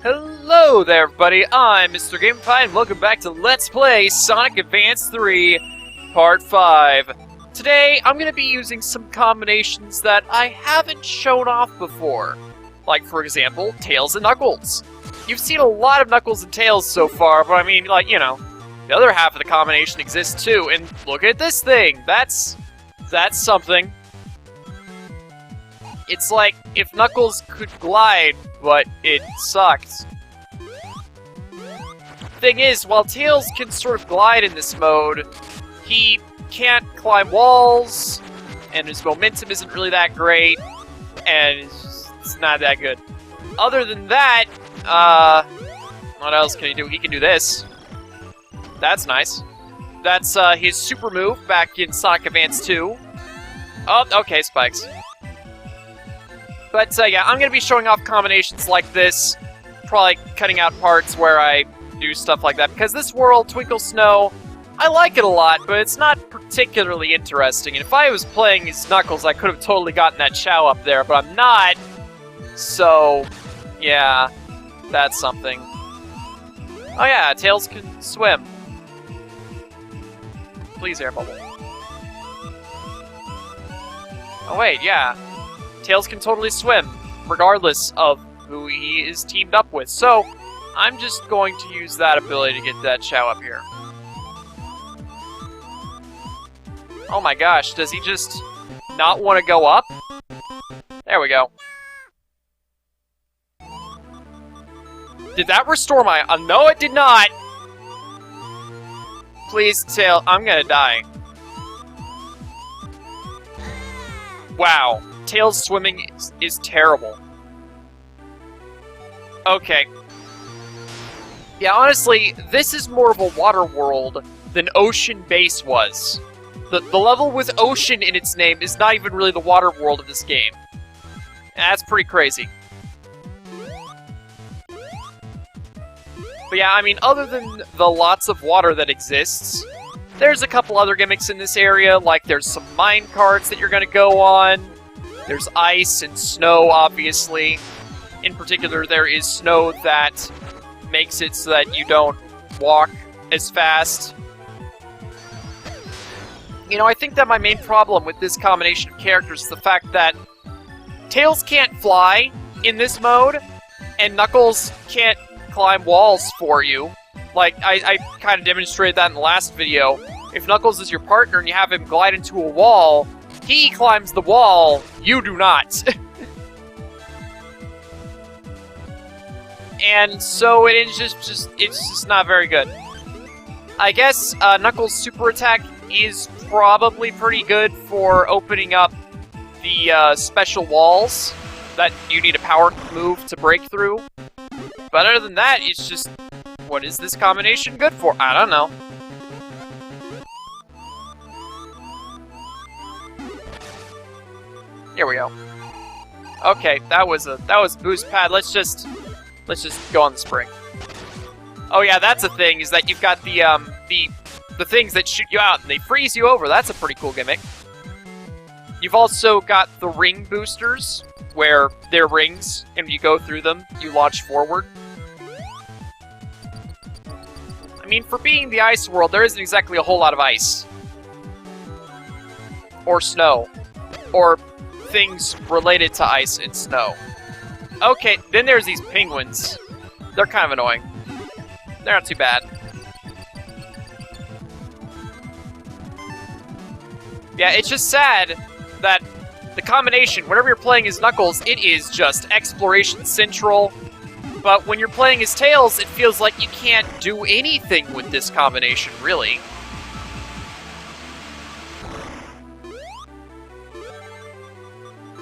Hello there, everybody. I'm Mr. GameFi, and welcome back to Let's Play Sonic Advance 3, Part 5. Today, I'm going to be using some combinations that I haven't shown off before. Like, for example, Tails and Knuckles. You've seen a lot of Knuckles and Tails so far, but I mean, like, you know, the other half of the combination exists too, and look at this thing! That's something. It's like if Knuckles could glide, but it sucks. Thing is, while Tails can sort of glide in this mode, he can't climb walls, and his momentum isn't really that great, and it's not that good. Other than that, what else can he do? He can do this. That's nice. That's his super move back in Sonic Advance 2. Oh, okay, spikes. But yeah, I'm going to be showing off combinations like this, probably cutting out parts where I do stuff like that, because this world, Twinkle Snow, I like it a lot, but it's not particularly interesting. And if I was playing as Knuckles, I could have totally gotten that Chow up there, but I'm not. So, yeah, that's something. Oh yeah, Tails can swim. Please, air bubble. Oh wait, yeah. Tails can totally swim, regardless of who he is teamed up with. So, I'm just going to use that ability to get that Chow up here. Oh my gosh, does he just not want to go up? There we go. Did that restore my... no, it did not! Please, Tails, I'm gonna die. Wow. Tails swimming is terrible. Okay. Yeah, honestly, this is more of a water world than Ocean Base was. The level with ocean in its name is not even really the water world of this game. That's pretty crazy. But yeah, I mean, other than the lots of water that exists, there's a couple other gimmicks in this area, like there's some mine carts that you're gonna go on. There's ice and snow, obviously. In particular, there is snow that makes it so that you don't walk as fast. You know, I think that my main problem with this combination of characters is the fact that Tails can't fly in this mode, and Knuckles can't climb walls for you. Like, I kind of demonstrated that in the last video. If Knuckles is your partner and you have him glide into a wall, he climbs the wall, you do not. And so it is it's just not very good. I guess Knuckles' super attack is probably pretty good for opening up the special walls that you need a power move to break through. But other than that, it's just, what is this combination good for? I don't know. Here we go. Okay, that was boost pad. Let's just go on the spring. Oh yeah, that's a thing, is that you've got the things that shoot you out and they freeze you over. That's a pretty cool gimmick. You've also got the ring boosters, where they're rings, and when you go through them, you launch forward. I mean, for being the ice world, there isn't exactly a whole lot of ice. Or snow. Or things related to ice and snow. Okay, then there's these penguins. They're kind of annoying. They're not too bad. Yeah, it's just sad that the combination, whenever you're playing as Knuckles, it is just exploration central. But when you're playing as Tails, it feels like you can't do anything with this combination, really.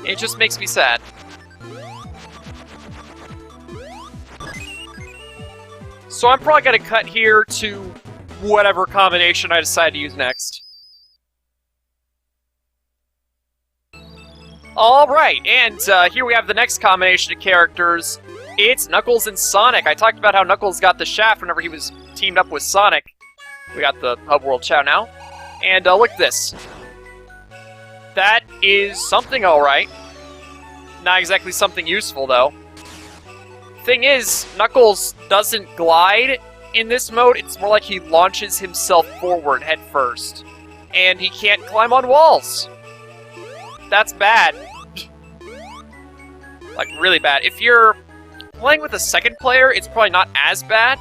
It just makes me sad. So I'm probably going to cut here to whatever combination I decide to use next. Alright, and here we have the next combination of characters. It's Knuckles and Sonic. I talked about how Knuckles got the shaft whenever he was teamed up with Sonic. We got the Hub World Chow now. And look at this. That is something alright. Not exactly something useful, though. Thing is, Knuckles doesn't glide in this mode. It's more like he launches himself forward head first. And he can't climb on walls. That's bad. Like, really bad. If you're playing with a second player, it's probably not as bad,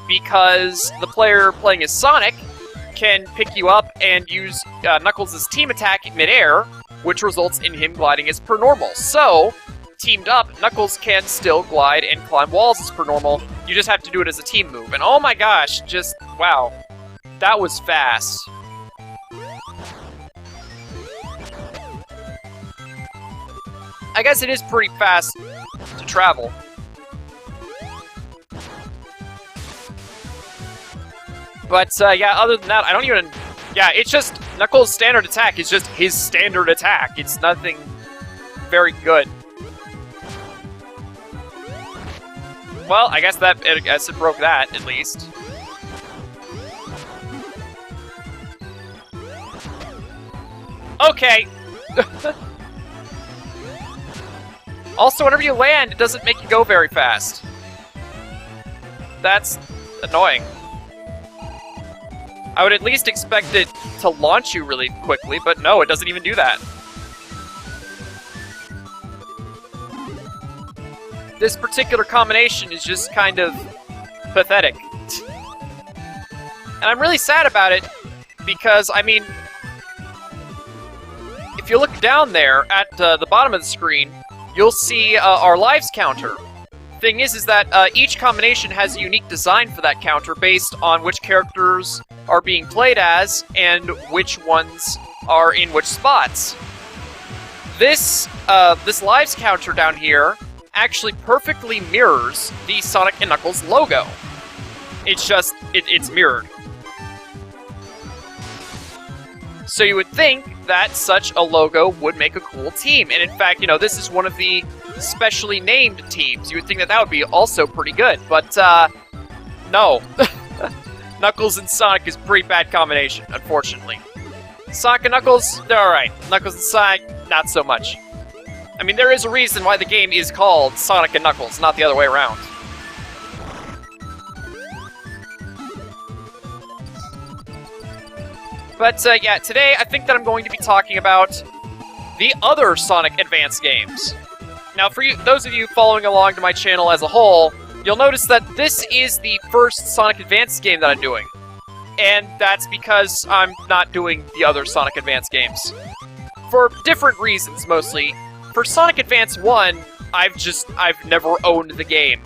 because the player playing as Sonic can pick you up and use Knuckles' team attack in midair, which results in him gliding as per normal. So, teamed up, Knuckles can still glide and climb walls as per normal. You just have to do it as a team move. And oh my gosh, just, wow. That was fast. I guess it is pretty fast to travel. But, yeah, other than that, I don't even... Yeah, it's just... Knuckles' standard attack is just his standard attack. It's nothing very good. Well, I guess it broke that, at least. Okay! Also, whenever you land, it doesn't make you go very fast. That's annoying. I would at least expect it to launch you really quickly, but no, it doesn't even do that. This particular combination is just kind of pathetic. And I'm really sad about it, because, I mean, if you look down there at the bottom of the screen, you'll see our lives counter. Thing is that each combination has a unique design for that counter based on which characters are being played as and which ones are in which spots. This lives counter down here actually perfectly mirrors the Sonic and Knuckles logo. It's just, it's mirrored. So you would think that such a logo would make a cool team. And in fact, you know, this is one of the specially named teams. You would think that that would be also pretty good. But, no. Knuckles and Sonic is a pretty bad combination, unfortunately. Sonic and Knuckles, they're alright. Knuckles and Sonic, not so much. I mean, there is a reason why the game is called Sonic and Knuckles, not the other way around. But, yeah, today I think that I'm going to be talking about the other Sonic Advance games. Now, for you, those of you following along to my channel as a whole, you'll notice that this is the first Sonic Advance game that I'm doing. And that's because I'm not doing the other Sonic Advance games. For different reasons, mostly. For Sonic Advance 1, I've never owned the game.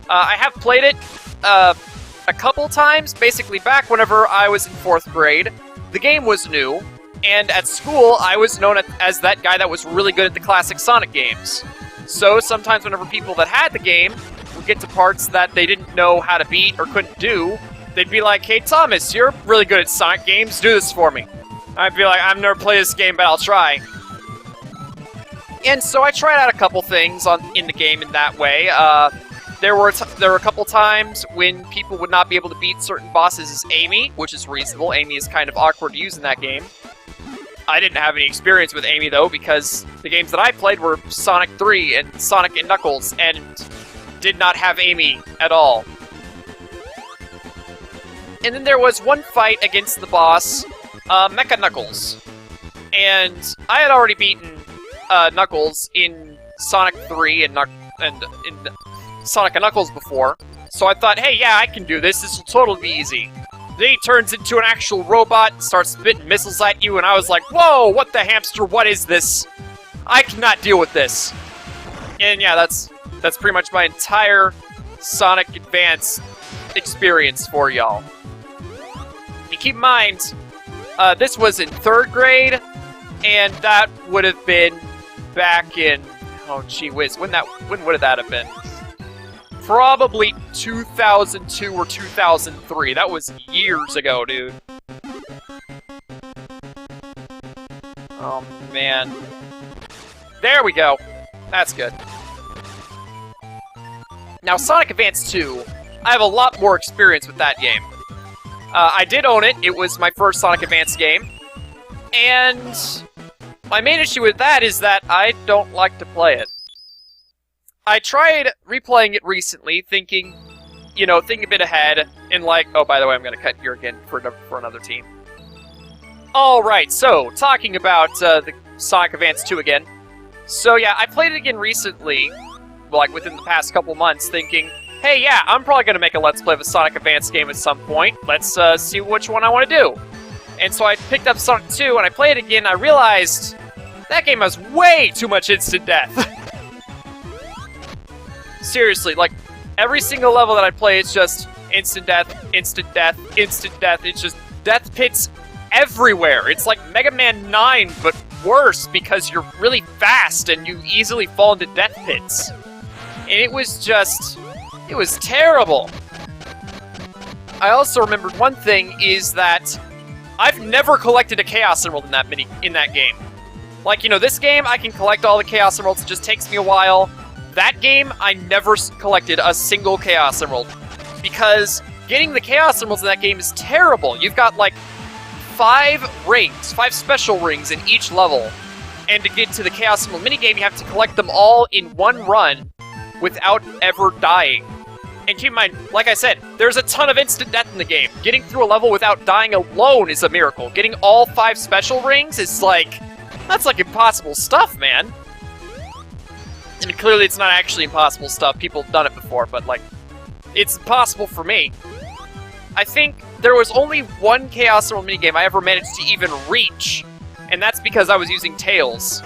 I have played it, a couple times, basically back whenever I was in 4th grade. The game was new, and at school, I was known as that guy that was really good at the classic Sonic games. So sometimes whenever people that had the game would get to parts that they didn't know how to beat or couldn't do, they'd be like, "Hey Thomas, you're really good at Sonic games, do this for me." I'd be like, "I've never played this game, but I'll try." And so I tried out a couple things in the game in that way. There were a couple times when people would not be able to beat certain bosses as Amy, which is reasonable. Amy is kind of awkward to use in that game. I didn't have any experience with Amy, though, because the games that I played were Sonic 3 and Sonic and Knuckles, and did not have Amy at all. And then there was one fight against the boss, Mecha Knuckles. And I had already beaten Knuckles in Sonic 3 and in Sonic and Knuckles before, so I thought, hey, yeah, I can do this. This will totally be easy. Then he turns into an actual robot and starts spitting missiles at you, and I was like, whoa, what the hamster, what is this? I cannot deal with this. And yeah, that's pretty much my entire Sonic Advance experience for y'all. And keep in mind, this was in 3rd grade, and that would have been back in, oh gee whiz, when would that have been? Probably 2002 or 2003. That was years ago, dude. Oh, man. There we go. That's good. Now, Sonic Advance 2, I have a lot more experience with that game. I did own it. It was my first Sonic Advance game. And My main issue with that is that I don't like to play it. I tried replaying it recently, thinking a bit ahead, and like, oh, by the way, I'm gonna cut here again for another team. Alright, so, talking about the Sonic Advance 2 again. So yeah, I played it again recently, like within the past couple months, thinking, hey, yeah, I'm probably gonna make a Let's Play of a Sonic Advance game at some point. Let's see which one I want to do. And so I picked up Sonic 2, and I played it again, and I realized that game has way too much instant death. Seriously, like, every single level that I play, it's just instant death, instant death, instant death. It's just death pits everywhere. It's like Mega Man 9, but worse, because you're really fast and you easily fall into death pits. And it was terrible. I also remembered one thing is that I've never collected a Chaos Emerald in that game. Like, this game, I can collect all the Chaos Emeralds, it just takes me a while. That game, I never collected a single Chaos Emerald. Because getting the Chaos Emeralds in that game is terrible. You've got, like, 5 special rings in each level. And to get to the Chaos Emerald minigame, you have to collect them all in one run without ever dying. And keep in mind, like I said, there's a ton of instant death in the game. Getting through a level without dying alone is a miracle. Getting all 5 special rings is like... that's like impossible stuff, man. I mean, clearly it's not actually impossible stuff. People have done it before, but, like, it's impossible for me. I think there was only one Chaos Emerald minigame I ever managed to even reach, and that's because I was using Tails.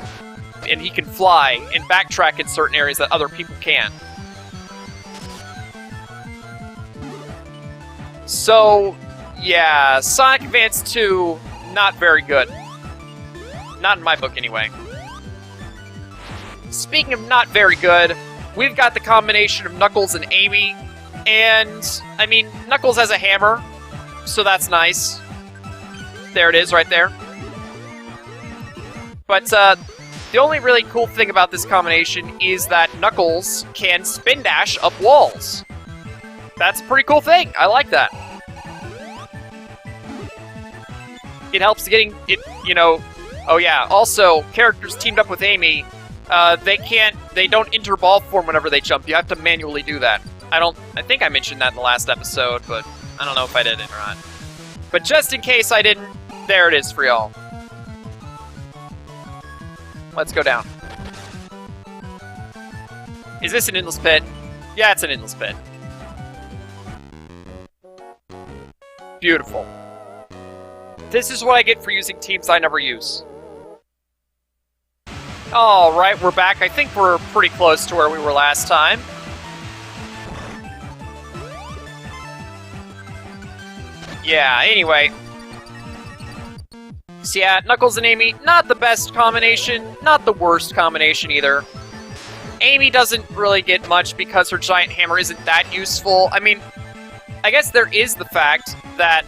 And he can fly and backtrack in certain areas that other people can't. So, yeah, Sonic Advance 2, not very good. Not in my book, anyway. Speaking of not very good, we've got the combination of Knuckles and Amy, and, I mean, Knuckles has a hammer, so that's nice. There it is, right there. But, the only really cool thing about this combination is that Knuckles can spin dash up walls. That's a pretty cool thing. I like that. It helps getting it, oh yeah, also, characters teamed up with Amy, they don't enter ball form whenever they jump. You have to manually do that. I think I mentioned that in the last episode, but I don't know if I did it or not. But just in case I didn't, there it is for y'all. Let's go down. Is this an endless pit? Yeah, it's an endless pit. Beautiful. This is what I get for using teams I never use. Alright, we're back. I think we're pretty close to where we were last time. Yeah, anyway. So yeah, Knuckles and Amy, not the best combination, not the worst combination either. Amy doesn't really get much because her giant hammer isn't that useful. I mean, I guess there is the fact that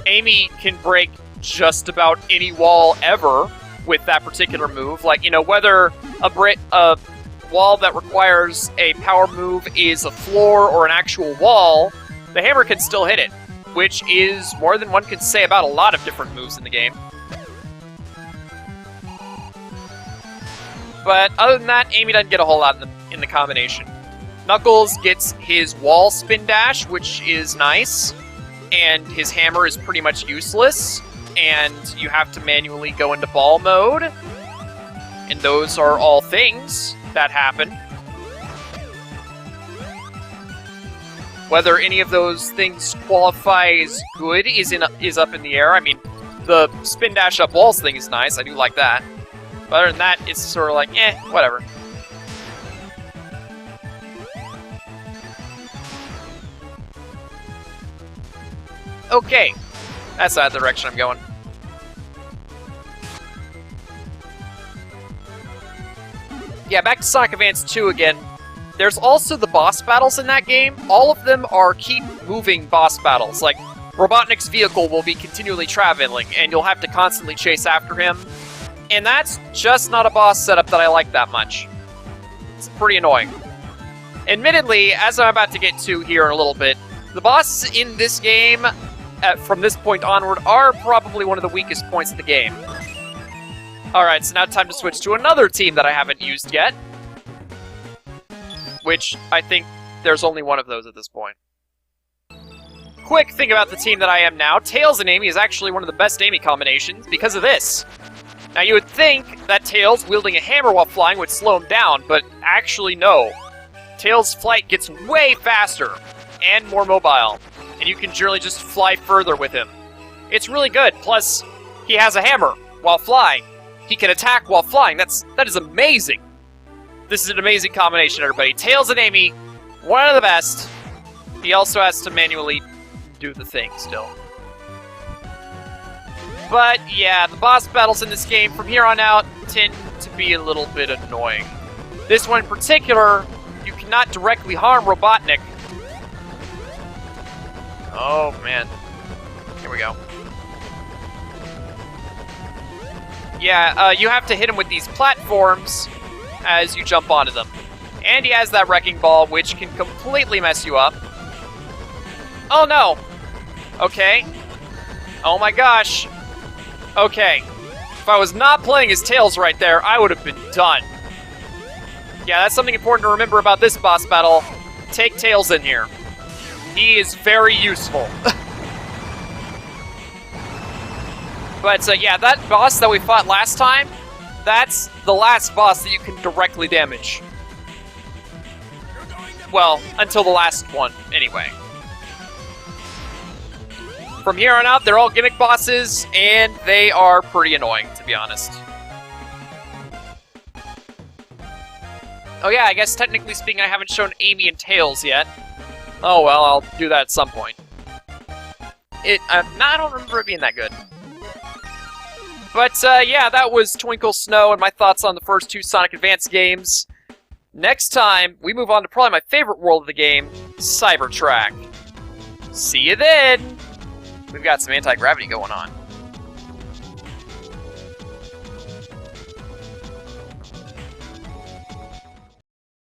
Amy can break just about any wall ever with that particular move. Like, whether a wall that requires a power move is a floor or an actual wall, the hammer can still hit it, which is more than one can say about a lot of different moves in the game. But other than that, Amy doesn't get a whole lot in the combination. Knuckles gets his wall spin dash, which is nice, and his hammer is pretty much useless, and you have to manually go into ball mode, and those are all things that happen. Whether any of those things qualify as good is up in the air. I mean, the spin dash up walls thing is nice, I do like that. But other than that, it's sort of like, whatever. Okay, that's not the direction I'm going. Yeah, back to Sonic Advance 2 again. There's also the boss battles in that game. All of them are keep-moving boss battles. Like, Robotnik's vehicle will be continually traveling, and you'll have to constantly chase after him. And that's just not a boss setup that I like that much. It's pretty annoying. Admittedly, as I'm about to get to here in a little bit, the bosses in this game, from this point onward, are probably one of the weakest points of the game. Alright, so now time to switch to another team that I haven't used yet. Which, I think there's only one of those at this point. Quick thing about the team that I am now, Tails and Amy is actually one of the best Amy combinations because of this. Now you would think that Tails wielding a hammer while flying would slow him down, but actually no. Tails' flight gets way faster and more mobile, and you can generally just fly further with him. It's really good, plus he has a hammer while flying. He can attack while flying. That is amazing. This is an amazing combination, everybody. Tails and Amy, one of the best. He also has to manually do the thing still. But yeah, the boss battles in this game from here on out tend to be a little bit annoying. This one in particular, you cannot directly harm Robotnik. Oh man. Here we go. Yeah, you have to hit him with these platforms as you jump onto them. And he has that wrecking ball, which can completely mess you up. Oh no! Okay. Oh my gosh. Okay. If I was not playing as Tails right there, I would have been done. Yeah, that's something important to remember about this boss battle. Take Tails in here. He is very useful. But yeah, that boss that we fought last time, that's the last boss that you can directly damage. Well, until the last one, anyway. From here on out, they're all gimmick bosses, and they are pretty annoying, to be honest. Oh yeah, I guess technically speaking, I haven't shown Amy and Tails yet. Oh well, I'll do that at some point. I don't remember it being that good. But yeah, that was Twinkle Snow and my thoughts on the first two Sonic Advance games. Next time, we move on to probably my favorite world of the game, Cybertrack. See you then! We've got some anti-gravity going on.